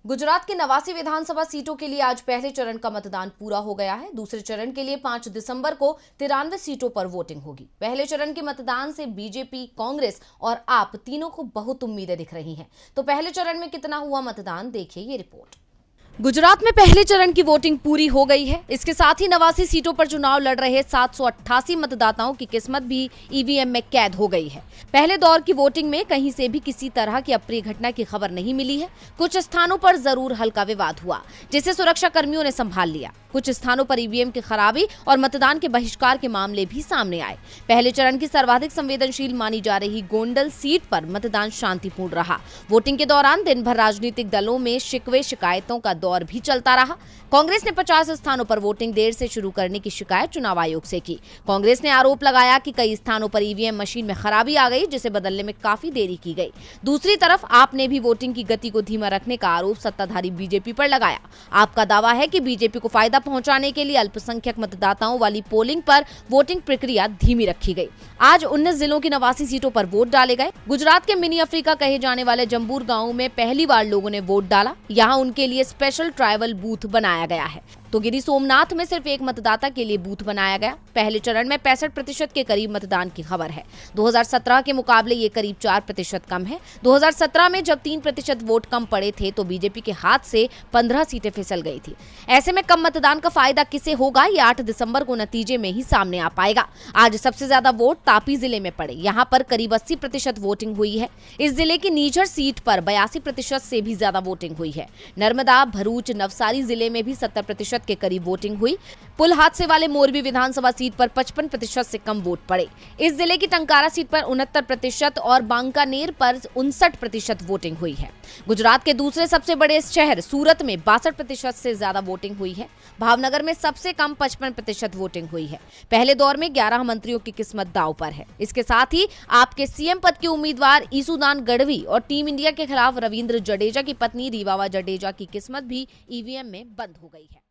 गुजरात की 89 विधानसभा सीटों के लिए आज पहले चरण का मतदान पूरा हो गया है। दूसरे चरण के लिए 5 दिसंबर को 93 सीटों पर वोटिंग होगी। पहले चरण के मतदान से बीजेपी, कांग्रेस और आप तीनों को बहुत उम्मीदें दिख रही हैं। तो पहले चरण में कितना हुआ मतदान, देखिए ये रिपोर्ट। गुजरात में पहले चरण की वोटिंग पूरी हो गई है। इसके साथ ही 89 सीटों पर चुनाव लड़ रहे 788 मतदाताओं की किस्मत भी ईवीएम में कैद हो गई है। पहले दौर की वोटिंग में कहीं से भी किसी तरह की अप्रिय घटना की खबर नहीं मिली है। कुछ स्थानों पर जरूर हल्का विवाद हुआ, जिसे सुरक्षा कर्मियों ने संभाल लिया। कुछ स्थानों पर ईवीएम की खराबी और मतदान के बहिष्कार के मामले भी सामने आए। पहले चरण की सर्वाधिक संवेदनशील मानी जा रही गोंडल सीट पर मतदान शांतिपूर्ण रहा। वोटिंग के दौरान दिन भर राजनीतिक दलों में शिकवे शिकायतों का दौर भी चलता रहा। कांग्रेस ने 50 स्थानों पर वोटिंग देर से शुरू करने की शिकायत चुनाव आयोग से की। कांग्रेस ने आरोप लगाया कि कई स्थानों पर ईवीएम मशीन में खराबी आ गई, जिसे बदलने में काफी देरी की गई। दूसरी तरफ आप ने भी वोटिंग की गति को धीमा रखने का आरोप सत्ताधारी बीजेपी पर लगाया। आपका दावा है कि बीजेपी को फायदा पहुंचाने के लिए अल्पसंख्यक मतदाताओं वाली पोलिंग पर वोटिंग प्रक्रिया धीमी रखी गई। आज 19 जिलों की 89 सीटों पर वोट डाले गए। गुजरात के मिनी अफ्रीका कहे जाने वाले जम्बूर गांव में पहली बार लोगों ने वोट डाला। यहाँ उनके लिए स्पेशल ट्राइबल बूथ बनाया गया है। तो गिरी सोमनाथ में सिर्फ एक मतदाता के लिए बूथ बनाया गया। पहले चरण में 65% के करीब मतदान की खबर है। 2017 के मुकाबले ये करीब 4% कम है। 2017 में जब 3% वोट कम पड़े थे तो बीजेपी के हाथ से 15 सीटें फिसल गई थी। ऐसे में कम मतदान का फायदा किसे होगा, ये 8 दिसंबर को नतीजे में ही सामने आ पाएगा। आज सबसे ज्यादा वोट तापी जिले में पड़े। यहाँ पर करीब 80% वोटिंग हुई है। इस जिले की नीझर सीट पर 82% से भी ज्यादा वोटिंग हुई है। नर्मदा, भरूच, नवसारी जिले में भी 70% के करीब वोटिंग हुई। पुल हादसे वाले मोरबी विधानसभा सीट पर 55% से कम वोट पड़े। इस जिले की टंकारा सीट पर 69% और बांकानेर पर 59% वोटिंग हुई है। गुजरात के दूसरे सबसे बड़े शहर सूरत में 62% से ज्यादा वोटिंग हुई है। भावनगर में सबसे कम 55% वोटिंग हुई है। पहले दौर में 11 मंत्रियों की किस्मत दांव पर है। इसके साथ ही आपके सीएम पद के उम्मीदवार ईसुदान गढ़वी और टीम इंडिया के खिलाफ रविंद्र जडेजा की पत्नी रीवावा जडेजा की किस्मत भी ईवीएम में बंद हो गई है।